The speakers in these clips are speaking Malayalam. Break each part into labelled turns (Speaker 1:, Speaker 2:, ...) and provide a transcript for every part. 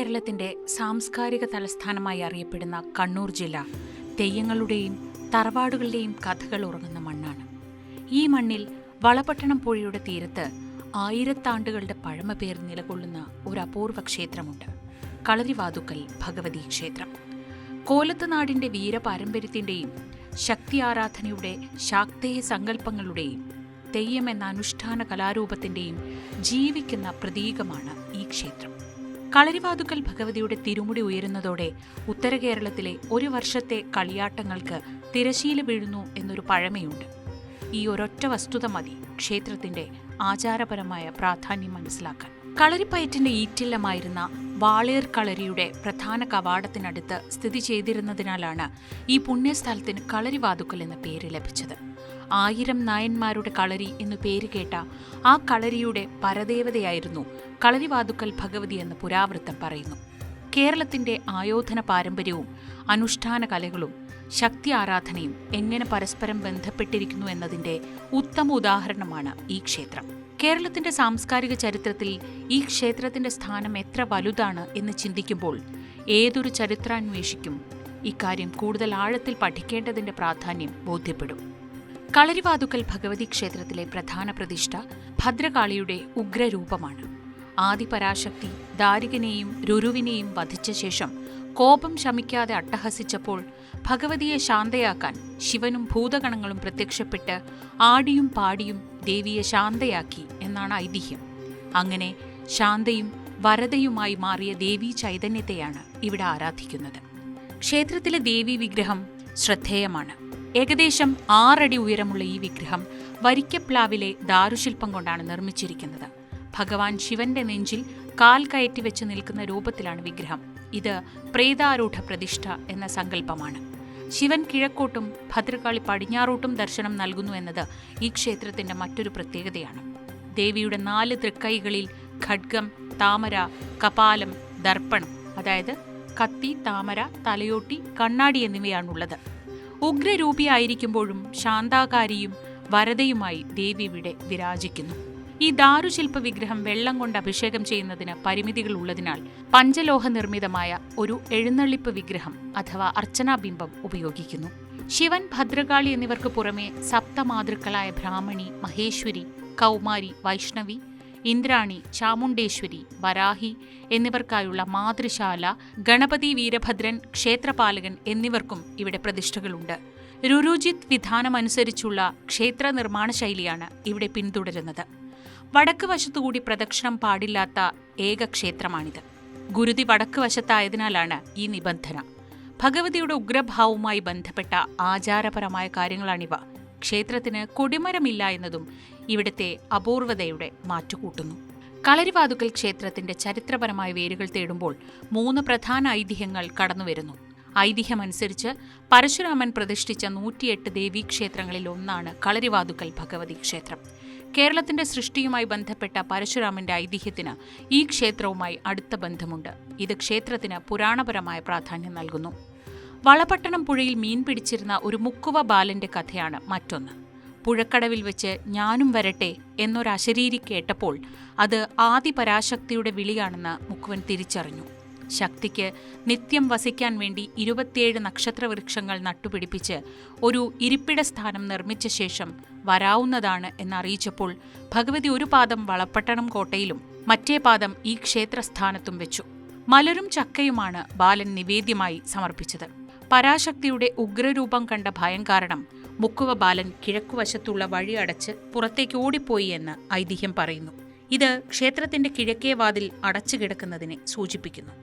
Speaker 1: കേരളത്തിന്റെ സാംസ്കാരിക തലസ്ഥാനമായി അറിയപ്പെടുന്ന കണ്ണൂർ ജില്ല തെയ്യങ്ങളുടെയും തറവാടുകളുടെയും കഥകൾ ഉറങ്ങുന്ന മണ്ണാണ്. ഈ മണ്ണിൽ വളപട്ടണം പുഴയുടെ തീരത്ത് ആയിരത്താണ്ടുകളുടെ പഴമ പേർ നിലകൊള്ളുന്ന ഒരു അപൂർവ ക്ഷേത്രമുണ്ട്. കളരിവാതുക്കൽ ഭഗവതി ക്ഷേത്രം. കോലത്തുനാടിന്റെ വീരപാരമ്പര്യത്തിന്റെയും ശക്തി ആരാധനയുടെ ശാക്തേയ സങ്കല്പങ്ങളുടെയും തെയ്യം എന്ന അനുഷ്ഠാന കലാരൂപത്തിന്റെയും ജീവിക്കുന്ന പ്രതീകമാണ് ഈ ക്ഷേത്രം. കളരിവാതുക്കൽ ഭഗവതിയുടെ തിരുമുടി ഉയരുന്നതോടെ ഉത്തര കേരളത്തിലെ ഒരു വർഷത്തെ കളിയാട്ടങ്ങൾക്ക് തിരശീല വീഴുന്നു എന്നൊരു പഴമയുണ്ട്. ഈ ഒരൊറ്റ വസ്തുത മതി ക്ഷേത്രത്തിന്റെ ആചാരപരമായ പ്രാധാന്യം മനസ്സിലാക്കാൻ. കളരിപ്പയറ്റിന്റെ ഈറ്റില്ലമായിരുന്ന വാളേർ കളരിയുടെ പ്രധാന കവാടത്തിനടുത്ത് സ്ഥിതി ചെയ്തിരുന്നതിനാലാണ് ഈ പുണ്യസ്ഥലത്തിന് കളരിവാതുക്കൽ എന്ന പേര് ലഭിച്ചത്. 1000 നായന്മാരുടെ കളരി എന്നു പേര് കേട്ട ആ കളരിയുടെ പരദേവതയായിരുന്നു കളരിവാതുക്കൽ ഭഗവതി എന്ന് പുരാവൃത്തം പറയുന്നു. കേരളത്തിന്റെ ആയോധന പാരമ്പര്യവും അനുഷ്ഠാന കലകളും ശക്തി ആരാധനയും എങ്ങനെ പരസ്പരം ബന്ധപ്പെട്ടിരിക്കുന്നു എന്നതിന്റെ ഉത്തമ ഉദാഹരണമാണ് ഈ ക്ഷേത്രം. കേരളത്തിന്റെ സാംസ്കാരിക ചരിത്രത്തിൽ ഈ ക്ഷേത്രത്തിന്റെ സ്ഥാനം എത്ര വലുതാണ് എന്ന് ചിന്തിക്കുമ്പോൾ ഏതൊരു ചരിത്രാന്വേഷിക്കും ഇക്കാര്യം കൂടുതൽ ആഴത്തിൽ പഠിക്കേണ്ടതിന്റെ പ്രാധാന്യം ബോധ്യപ്പെടും. കളരിവാതുക്കൽ ഭഗവതി ക്ഷേത്രത്തിലെ പ്രധാന പ്രതിഷ്ഠ ഭദ്രകാളിയുടെ ഉഗ്രരൂപമാണ്. ആദിപരാശക്തി ദാരികനെയും രുരുവിനെയും വധിച്ച ശേഷം കോപം ശമിക്കാതെ അട്ടഹസിച്ചപ്പോൾ ഭഗവതിയെ ശാന്തയാക്കാൻ ശിവനും ഭൂതഗണങ്ങളും പ്രത്യക്ഷപ്പെട്ട് ആടിയും പാടിയും ദേവിയെ ശാന്തയാക്കി എന്നാണ് ഐതിഹ്യം. അങ്ങനെ ശാന്തയും വരദയുമായി മാറിയ ദേവീ ചൈതന്യത്തെയാണ് ഇവിടെ ആരാധിക്കുന്നത്. ക്ഷേത്രത്തിലെ ദേവീ വിഗ്രഹം ശ്രദ്ധേയമാണ്. ഏകദേശം 6 അടി ഉയരമുള്ള ഈ വിഗ്രഹം വരിക്കപ്ലാവിലെ ദാരുശില്പം കൊണ്ടാണ് നിർമ്മിച്ചിരിക്കുന്നത്. ഭഗവാൻ ശിവന്റെ നെഞ്ചിൽ കാൽ കയറ്റി വെച്ച് നിൽക്കുന്ന രൂപത്തിലാണ് വിഗ്രഹം. ഇത് പ്രേതാരൂഢ പ്രതിഷ്ഠ എന്ന സങ്കല്പമാണ്. ശിവൻ കിഴക്കോട്ടും ഭദ്രകാളി പടിഞ്ഞാറോട്ടും ദർശനം നൽകുന്നു എന്നത് ഈ ക്ഷേത്രത്തിന്റെ മറ്റൊരു പ്രത്യേകതയാണ്. ദേവിയുടെ 4 തൃക്കൈകളിൽ ഖഡ്ഗം, താമര, കപാലം, ദർപ്പണം, അതായത് കത്തി, താമര, തലയോട്ടി, കണ്ണാടി എന്നിവയാണുള്ളത്. ഉഗ്രരൂപിയായിരിക്കുമ്പോഴും ശാന്താകാരിയും വരദയുമായി ദേവി ഇവിടെ വിരാജിക്കുന്നു. ഈ ദാരുശില്പ വിഗ്രഹം വെള്ളം കൊണ്ട് അഭിഷേകം ചെയ്യുന്നതിന് പരിമിതികൾ ഉള്ളതിനാൽ പഞ്ചലോഹ നിർമ്മിതമായ ഒരു എഴുന്നള്ളിപ്പ് വിഗ്രഹം അഥവാ അർച്ചനാബിംബം ഉപയോഗിക്കുന്നു. ശിവൻ, ഭദ്രകാളി എന്നിവർക്ക് പുറമെ സപ്തമാതൃക്കളായ ബ്രാഹ്മണി, മഹേശ്വരി, കൗമാരി, വൈഷ്ണവി, ഇന്ദ്രാണി, ചാമുണ്ടേശ്വരി, വരാഹി എന്നിവർക്കായുള്ള മാതൃശാല, ഗണപതി, വീരഭദ്രൻ, ക്ഷേത്രപാലകൻ എന്നിവർക്കും ഇവിടെ പ്രതിഷ്ഠകളുണ്ട്. രുരുജിത് വിധാനമനുസരിച്ചുള്ള ക്ഷേത്ര നിർമ്മാണ ശൈലിയാണ് ഇവിടെ പിന്തുടരുന്നത്. വടക്ക് വശത്തുകൂടി പ്രദക്ഷിണം പാടില്ലാത്ത ഏക ക്ഷേത്രമാണിത്. ഗുരുതി വടക്ക് വശത്തായതിനാലാണ് ഈ നിബന്ധന. ഭഗവതിയുടെ ഉഗ്രഭാവവുമായി ബന്ധപ്പെട്ട ആചാരപരമായ കാര്യങ്ങളാണിവ. ക്ഷേത്രത്തിന് കൊടിമരമില്ല എന്നതും ഇവിടുത്തെ അപൂർവതയുടെ മാറ്റുകൂട്ടുന്നു. കളരിവാതുക്കൽ ക്ഷേത്രത്തിന്റെ ചരിത്രപരമായ വേരുകൾ തേടുമ്പോൾ 3 പ്രധാന ഐതിഹ്യങ്ങൾ കടന്നുവരുന്നു. ഐതിഹ്യമനുസരിച്ച് പരശുരാമൻ പ്രതിഷ്ഠിച്ച 108 ദേവീക്ഷേത്രങ്ങളിൽ ഒന്നാണ് കളരിവാതുക്കൽ ഭഗവതി ക്ഷേത്രം. കേരളത്തിന്റെ സൃഷ്ടിയുമായി ബന്ധപ്പെട്ട പരശുരാമന്റെ ഐതിഹ്യത്തിന് ഈ ക്ഷേത്രവുമായി അടുത്ത ബന്ധമുണ്ട്. ഇത് ക്ഷേത്രത്തിന് പുരാണപരമായ പ്രാധാന്യം നൽകുന്നു. വളപട്ടണം പുഴയിൽ മീൻ പിടിച്ചിരുന്ന ഒരു മുക്കുവ ബാലന്റെ കഥയാണ് മറ്റൊന്ന്. പുഴക്കടവിൽ വെച്ച് ഞാനും വരട്ടെ എന്നൊരശരീരി കേട്ടപ്പോൾ അത് ആദിപരാശക്തിയുടെ വിളിയാണെന്ന് മുക്കുവൻ തിരിച്ചറിഞ്ഞു. ശക്തിക്ക് നിത്യം വസിക്കാൻ വേണ്ടി 27 നക്ഷത്രവൃക്ഷങ്ങൾ നട്ടുപിടിപ്പിച്ച് ഒരു ഇരിപ്പിട സ്ഥാനം നിർമ്മിച്ച ശേഷം വരാവുന്നതാണ് എന്നറിയിച്ചപ്പോൾ ഭഗവതി ഒരു പാദം വളപട്ടണം കോട്ടയിലും മറ്റേ പാദം ഈ ക്ഷേത്രസ്ഥാനത്തും വെച്ചു. മലരും ചക്കയുമാണ് ബാലൻ നിവേദ്യമായി സമർപ്പിച്ചത്. പരാശക്തിയുടെ ഉഗ്രരൂപം കണ്ട ഭയം കാരണം മുക്കുവ ബാലൻ കിഴക്കുവശത്തുള്ള വഴി അടച്ച് പുറത്തേക്ക് ഓടിപ്പോയി എന്ന് ഐതിഹ്യം പറയുന്നു. ഇത് ക്ഷേത്രത്തിന്റെ കിഴക്കേ വാതിൽ അടച്ചു കിടക്കുന്നതിനെ സൂചിപ്പിക്കുന്നു.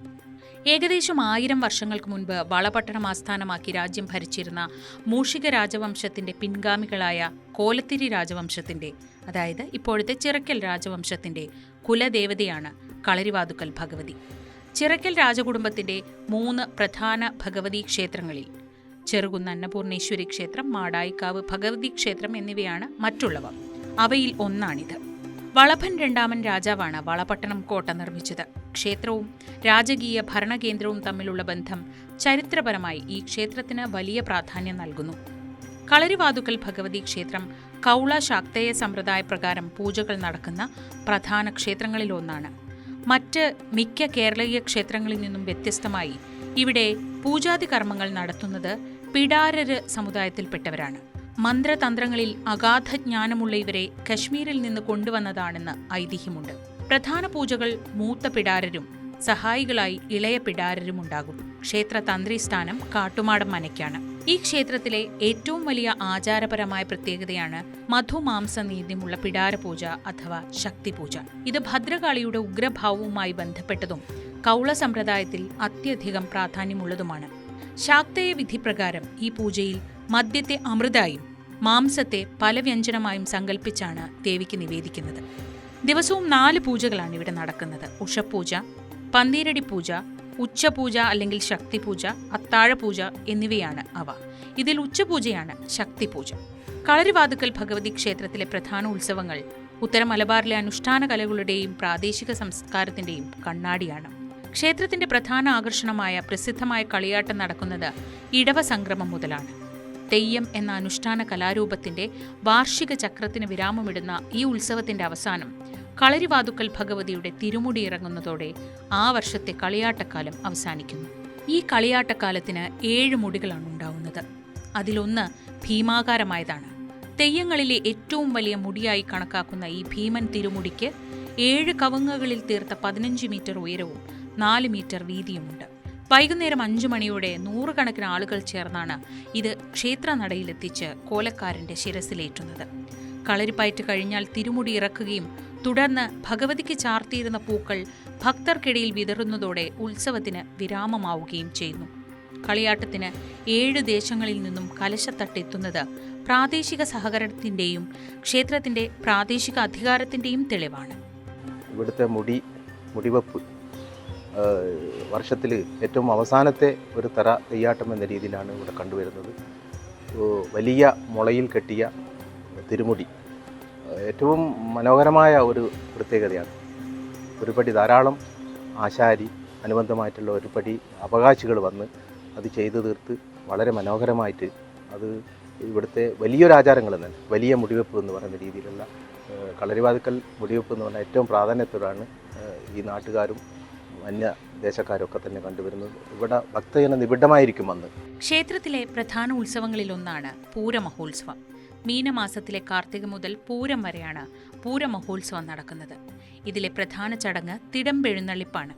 Speaker 1: ഏകദേശം 1000 വർഷങ്ങൾക്ക് മുൻപ് വളപട്ടണം ആസ്ഥാനമാക്കി രാജ്യം ഭരിച്ചിരുന്ന മൂഷിക രാജവംശത്തിന്റെ പിൻഗാമികളായ കോലത്തിരി രാജവംശത്തിന്റെ, അതായത് ഇപ്പോഴത്തെ ചിറക്കൽ രാജവംശത്തിന്റെ കുലദേവതയാണ് കളരിവാതുക്കൽ ഭഗവതി. ചിറക്കൽ രാജകുടുംബത്തിന്റെ 3 പ്രധാന ഭഗവതി ക്ഷേത്രങ്ങളിൽ ചെറുകുന്ന് അന്നപൂർണേശ്വരി ക്ഷേത്രം, മാടായിക്കാവ് ഭഗവതി ക്ഷേത്രം എന്നിവയാണ് മറ്റുള്ളവ. അവയിൽ ഒന്നാണിത്. വളഭൻ രണ്ടാമൻ രാജാവാണ് വളപട്ടണം കോട്ട നിർമ്മിച്ചത്. ക്ഷേത്രവും രാജകീയ ഭരണകേന്ദ്രവും തമ്മിലുള്ള ബന്ധം ചരിത്രപരമായി ഈ ക്ഷേത്രത്തിന് വലിയ പ്രാധാന്യം നൽകുന്നു. കളരിവാതുക്കൽ ഭഗവതി ക്ഷേത്രം കൗള ശാക്തേയ സമ്പ്രദായ പ്രകാരം പൂജകൾ നടക്കുന്ന പ്രധാന ക്ഷേത്രങ്ങളിലൊന്നാണ്. മറ്റ് മിക്ക കേരളീയ ക്ഷേത്രങ്ങളിൽ നിന്നും വ്യത്യസ്തമായി ഇവിടെ പൂജാതി കർമ്മങ്ങൾ നടത്തുന്നത് പിഡാരര് സമുദായത്തിൽപ്പെട്ടവരാണ്. മന്ത്രതന്ത്രങ്ങളിൽ അഗാധ ജ്ഞാനമുള്ള ഇവരെ കശ്മീരിൽ നിന്ന് കൊണ്ടുവന്നതാണെന്ന് ഐതിഹ്യമുണ്ട്. പ്രധാന പൂജകൾ മൂത്ത പിഡാരരും സഹായികളായി ഇളയ പിഡാരരും ഉണ്ടാകും. ക്ഷേത്ര തന്ത്രി സ്ഥാനം കാട്ടുമാടം മനയ്ക്കാണ്. ഈ ക്ഷേത്രത്തിലെ ഏറ്റവും വലിയ ആചാരപരമായ പ്രത്യേകതയാണ് മധുമാംസ നീതിമുള്ള പിഡാര പൂജ അഥവാ ശക്തിപൂജ. ഇത് ഭദ്രകാളിയുടെ ഉഗ്രഭാവവുമായി ബന്ധപ്പെട്ടതും കൗള സമ്പ്രദായത്തിൽ അത്യധികം പ്രാധാന്യമുള്ളതുമാണ്. ശാക്തേയ വിധിപ്രകാരം ഈ പൂജയിൽ മദ്യത്തെ അമൃതായും മാംസത്തെ പല വ്യഞ്ജനമായും സങ്കല്പിച്ചാണ് ദേവിക്ക് നിവേദിക്കുന്നത്. ദിവസവും 4 പൂജകളാണ് ഇവിടെ നടക്കുന്നത്. ഉഷപൂജ, പന്തീരടി പൂജ, ഉച്ചപൂജ അല്ലെങ്കിൽ ശക്തിപൂജ, അത്താഴപൂജ എന്നിവയാണ് അവ. ഇതിൽ ഉച്ചപൂജയാണ് ശക്തിപൂജ. കളരിവാതുക്കൽ ഭഗവതി ക്ഷേത്രത്തിലെ പ്രധാന ഉത്സവങ്ങൾ ഉത്തര മലബാറിലെ അനുഷ്ഠാന കലകളുടെയും പ്രാദേശിക സംസ്കാരത്തിന്റെയും കണ്ണാടിയാണ്. ക്ഷേത്രത്തിന്റെ പ്രധാന ആകർഷണമായ പ്രസിദ്ധമായ കളിയാട്ടം നടക്കുന്നത് ഇടവ സംക്രമം മുതലാണ്. തെയ്യം എന്ന അനുഷ്ഠാന കലാരൂപത്തിന്റെ വാർഷിക ചക്രത്തിന് വിരാമമിടുന്ന ഈ ഉത്സവത്തിന്റെ അവസാനം കളരിവാതുക്കൽ ഭഗവതിയുടെ തിരുമുടി ഇറങ്ങുന്നതോടെ ആ വർഷത്തെ കളിയാട്ടക്കാലം അവസാനിക്കുന്നു. ഈ കളിയാട്ടക്കാലത്തിന് 7 മുടികളാണ് ഉണ്ടാവുന്നത്. അതിലൊന്ന് ഭീമാകാരമായതാണ്. തെയ്യങ്ങളിലെ ഏറ്റവും വലിയ മുടിയായി കണക്കാക്കുന്ന ഈ ഭീമൻ തിരുമുടിക്ക് 7 കവുങ്ങുകളിൽ തീർത്ത 15 മീറ്റർ ഉയരവും 4 മീറ്റർ വീതിയുമുണ്ട്. വൈകുന്നേരം 5 മണിയോടെ 100 കണക്കിന് ആളുകൾ ചേർന്നാണ് ഇത് ക്ഷേത്രനടയിലെത്തിച്ച് കോലക്കാരന്റെ ശിരസിലേറ്റുന്നത്. കളരിപ്പയറ്റ് കഴിഞ്ഞാൽ തിരുമുടി ഇറക്കുകയും തുടർന്ന് ഭഗവതിക്ക് ചാർത്തിയിരുന്ന പൂക്കൾ ഭക്തർക്കിടയിൽ വിതറുന്നതോടെ ഉത്സവത്തിന് വിരാമമാവുകയും ചെയ്യുന്നു. കളിയാട്ടത്തിന് 7 ദേശങ്ങളിൽ നിന്നും കലശത്തട്ടെത്തുന്നത് പ്രാദേശിക സഹകരണത്തിന്റെയും ക്ഷേത്രത്തിന്റെ പ്രാദേശിക അധികാരത്തിന്റെയും തെളിവാണ്.
Speaker 2: ഇവിടുത്തെ മുടിവെപ്പ് വർഷത്തിൽ ഏറ്റവും അവസാനത്തെ ഒരു തറ തെയ്യാട്ടം എന്ന രീതിയിലാണ് ഇവിടെ കണ്ടുവരുന്നത്. വലിയ മുളയിൽ കെട്ടിയ തിരുമുടി ഏറ്റവും മനോഹരമായ ഒരു പ്രത്യേകതയാണ്. ഒരുപടി ധാരാളം ആശാരി അനുബന്ധമായിട്ടുള്ള ഒരുപടി അവകാശികൾ വന്ന് അത് ചെയ്തു തീർത്ത് വളരെ മനോഹരമായിട്ട് അത് ഇവിടുത്തെ വലിയൊരു ആചാരങ്ങൾ തന്നെ വലിയ മുടിവെപ്പ് എന്ന് പറയുന്ന രീതിയിലുള്ള കളരിവാതുക്കൽ മുടിവെപ്പ് എന്ന് പറഞ്ഞാൽ ഏറ്റവും പ്രാധാന്യത്തോടാണ് ഈ നാട്ടുകാരും അന്യദേശക്കാരൊക്കെ തന്നെ കണ്ടുവരുന്നത്. ഇവിടെ ഭക്തജന നിബിഡമായിരിക്കും വന്ന്.
Speaker 1: ക്ഷേത്രത്തിലെ പ്രധാന ഉത്സവങ്ങളിലൊന്നാണ് പൂരമഹോത്സവം. മീനമാസത്തിലെ കാർത്തിക മുതൽ പൂരം വരെയാണ് പൂരമഹോത്സവം നടക്കുന്നത്. ഇതിലെ പ്രധാന ചടങ്ങ് തിടമ്പെഴുന്നള്ളിപ്പാണ്.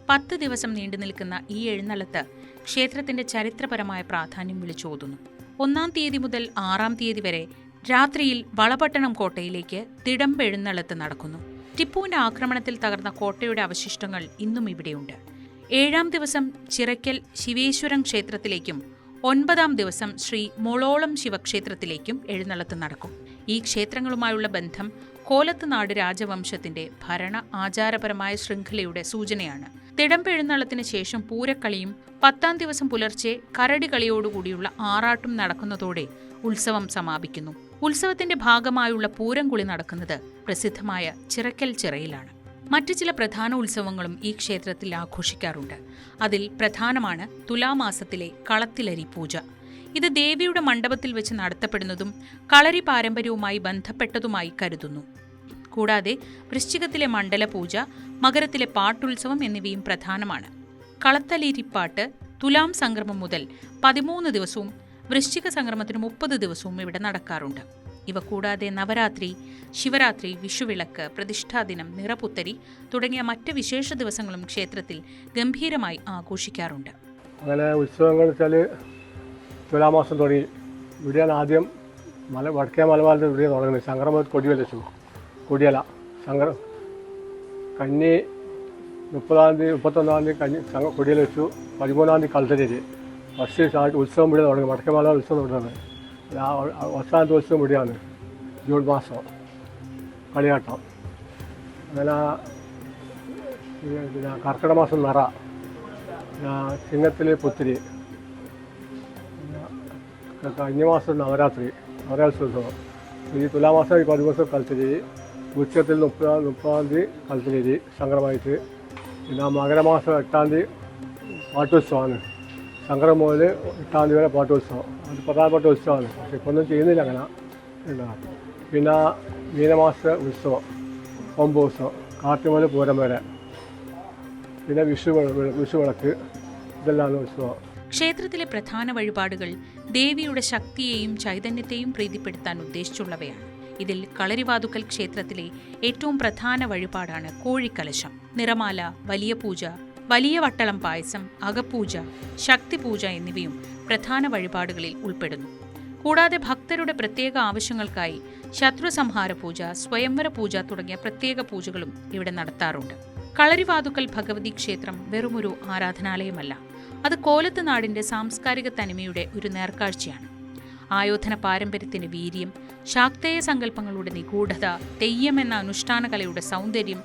Speaker 1: 10 ദിവസം നീണ്ടു നിൽക്കുന്ന ഈ എഴുന്നള്ളത്ത് ക്ഷേത്രത്തിന്റെ ചരിത്രപരമായ പ്രാധാന്യം വിളിച്ചോതുന്നു. 1-ാം തീയതി മുതൽ 6-ാം തീയതി വരെ രാത്രിയിൽ വളപട്ടണം കോട്ടയിലേക്ക് തിടമ്പെഴുന്നള്ളത്ത് നടക്കുന്നു. ടിപ്പുവിന്റെ ആക്രമണത്തിൽ തകർന്ന കോട്ടയുടെ അവശിഷ്ടങ്ങൾ ഇന്നും ഇവിടെയുണ്ട്. 7-ാം ദിവസം ചിറയ്ക്കൽ ശിവേശ്വരം ക്ഷേത്രത്തിലേക്കും 9-ാം ദിവസം ശ്രീ മോളോളം ശിവക്ഷേത്രത്തിലേക്കും എഴുന്നള്ളത്ത് നടക്കും. ഈ ക്ഷേത്രങ്ങളുമായുള്ള ബന്ധം കോലത്തുനാട് രാജവംശത്തിന്റെ ഭരണ ആചാരപരമായ ശൃംഖലയുടെ സൂചനയാണ്. തിടമ്പെഴുന്നള്ളത്തിന് ശേഷം പൂരക്കളിയും 10-ാം ദിവസം പുലർച്ചെ കരടികളിയോടുകൂടിയുള്ള ആറാട്ടും നടക്കുന്നതോടെ ഉത്സവം സമാപിക്കുന്നു. ഉത്സവത്തിന്റെ ഭാഗമായുള്ള പൂരംകുളി നടക്കുന്നത് പ്രസിദ്ധമായ ചിറയ്ക്കൽ ചിറയിലാണ്. മറ്റു ചില പ്രധാന ഉത്സവങ്ങളും ഈ ക്ഷേത്രത്തിൽ ആഘോഷിക്കാറുണ്ട്. അതിൽ പ്രധാനമാണ് തുലാമാസത്തിലെ കളത്തിലരി പൂജ. ഇത് ദേവിയുടെ മണ്ഡപത്തിൽ വെച്ച് നടത്തപ്പെടുന്നതും കളരി പാരമ്പര്യവുമായി ബന്ധപ്പെട്ടതുമായി കരുതുന്നു. കൂടാതെ വൃശ്ചികത്തിലെ മണ്ഡലപൂജ, മകരത്തിലെ പാട്ടുത്സവം എന്നിവയും പ്രധാനമാണ്. കളത്തലിരിപ്പാട്ട് തുലാം സംക്രമം മുതൽ 13 ദിവസവും വൃശ്ചിക സംക്രമത്തിന് 30 ദിവസവും ഇവിടെ നടക്കാറുണ്ട്. ഇവ കൂടാതെ നവരാത്രി, ശിവരാത്രി, വിഷുവിളക്ക്, പ്രതിഷ്ഠാദിനം, നിറപുത്തരി തുടങ്ങിയ മറ്റ് വിശേഷ ദിവസങ്ങളും ക്ഷേത്രത്തിൽ ഗംഭീരമായി ആഘോഷിക്കാറുണ്ട്.
Speaker 3: അങ്ങനെ ഉത്സവങ്ങൾ വെച്ചാൽ തുലാമാസം തുടങ്ങി ഇവിടെയാണ് ആദ്യം വടക്കേ മലബാറിൻ്റെ ഇവിടെ തുടങ്ങുന്നത്. സംക്രമത്തിൽ കൊടിയല കന്നി 30-ാം തീയതി 31-ാം തീയതി കൊടിയല വെച്ചു. 13-ാം തീയതി കളത്തരി ഫസ്റ്റ് ഉത്സവം ഇവിടെ തുടങ്ങി. വടക്കേ മലബാർ ഉത്സവം തുടങ്ങുന്നത് അവസാനത്തെ ഉത്സവം ഇവിടെയാണ്. ജൂൺ മാസം കളിയാട്ടം. അങ്ങനെ കർക്കിടക മാസം നിറ, ചിങ്ങത്തിൽ പുത്തിരി, കഴിഞ്ഞ മാസം നവരാത്രോത്സവം. ഈ തുലാമാസം 10 ദിവസം കളത്തിരി, ഉച്ചത്തിൽ 30-ാം തീയതി കളത്തിരി സംക്രമമായിട്ട്. പിന്നെ മകരമാസം 8-ാം തീയതി പാട്ടുത്സവമാണ്. സംക്രമം മുതൽ 8-ാം തീയതി വരെ പാട്ടുത്സവം. അത് പ്രധാനപ്പെട്ട ഉത്സവമാണ്. പക്ഷെ ഇപ്പോൾ ഒന്നും ചെയ്യുന്നില്ല അങ്ങനെ. പിന്നെ മീനമാസ ഉത്സവം, 9 ദിവസം, കാർത്തിക മുതൽ പൂരം വരെ. പിന്നെ വിഷുവിളക്ക് ഇതെല്ലാമാണ് ഉത്സവം.
Speaker 1: ക്ഷേത്രത്തിലെ പ്രധാന വഴിപാടുകൾ ദേവിയുടെ ശക്തിയെയും ചൈതന്യത്തെയും പ്രീതിപ്പെടുത്താൻ ഉദ്ദേശിച്ചുള്ളവയാണ്. ഇതിൽ കളരിവാതുക്കൽ ക്ഷേത്രത്തിലെ ഏറ്റവും പ്രധാന വഴിപാടാണ് കോഴിക്കലശം. നിറമാല, വലിയ പൂജ, വലിയ വട്ടളം പായസം, അകപ്പൂജ, ശക്തിപൂജ എന്നിവയും പ്രധാന വഴിപാടുകളിൽ ഉൾപ്പെടുന്നു. കൂടാതെ ഭക്തരുടെ പ്രത്യേക ആവശ്യങ്ങൾക്കായി ശത്രുസംഹാര പൂജ, സ്വയംവര പൂജ തുടങ്ങിയ പ്രത്യേക പൂജകളും ഇവിടെ നടത്താറുണ്ട്. കളരിവാതുക്കൽ ഭഗവതി ക്ഷേത്രം വെറുമൊരു ആരാധനാലയമല്ല, അത് കോലത്ത് നാടിന്റെ സാംസ്കാരിക തനിമയുടെ ഒരു നേർക്കാഴ്ചയാണ്. ആയോധന പാരമ്പര്യത്തിന്റെ വീര്യം, ശാക്തേയ സങ്കല്പങ്ങളുടെ നിഗൂഢത, തെയ്യം എന്ന അനുഷ്ഠാന കലയുടെ സൗന്ദര്യം,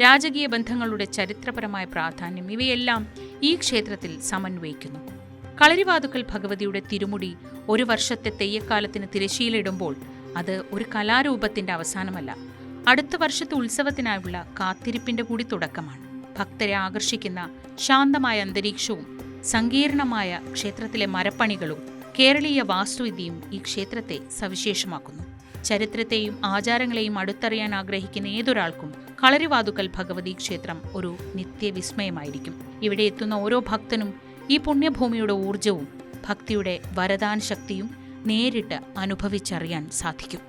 Speaker 1: രാജകീയ ബന്ധങ്ങളുടെ ചരിത്രപരമായ പ്രാധാന്യം ഇവയെല്ലാം ഈ ക്ഷേത്രത്തിൽ സമന്വയിക്കുന്നു. കളരിവാതുക്കൽ ഭഗവതിയുടെ തിരുമുടി ഒരു വർഷത്തെ തെയ്യക്കാലത്തിന് തിരശ്ശീലയിടുമ്പോൾ അത് ഒരു കലാരൂപത്തിന്റെ അവസാനമല്ല, അടുത്ത വർഷത്തെ ഉത്സവത്തിനായുള്ള കാത്തിരിപ്പിന്റെ കൂടി തുടക്കമാണ്. ഭക്തരെ ആകർഷിക്കുന്ന ശാന്തമായ അന്തരീക്ഷവും സങ്കീർണമായ ക്ഷേത്രത്തിലെ മരപ്പണികളും കേരളീയ വാസ്തുവിദ്യയും ഈ ക്ഷേത്രത്തെ സവിശേഷമാക്കുന്നു. ചരിത്രത്തെയും ആചാരങ്ങളെയും അടുത്തറിയാൻ ആഗ്രഹിക്കുന്ന ഏതൊരാൾക്കും കളരിവാതുക്കൽ ഭഗവതി ക്ഷേത്രം ഒരു നിത്യവിസ്മയമായിരിക്കും. ഇവിടെ എത്തുന്ന ഓരോ ഭക്തനും ഈ പുണ്യഭൂമിയുടെ ഊർജവും ഭക്തിയുടെ വരദാന ശക്തിയും നേരിട്ട് അനുഭവിച്ചറിയാൻ സാധിക്കും.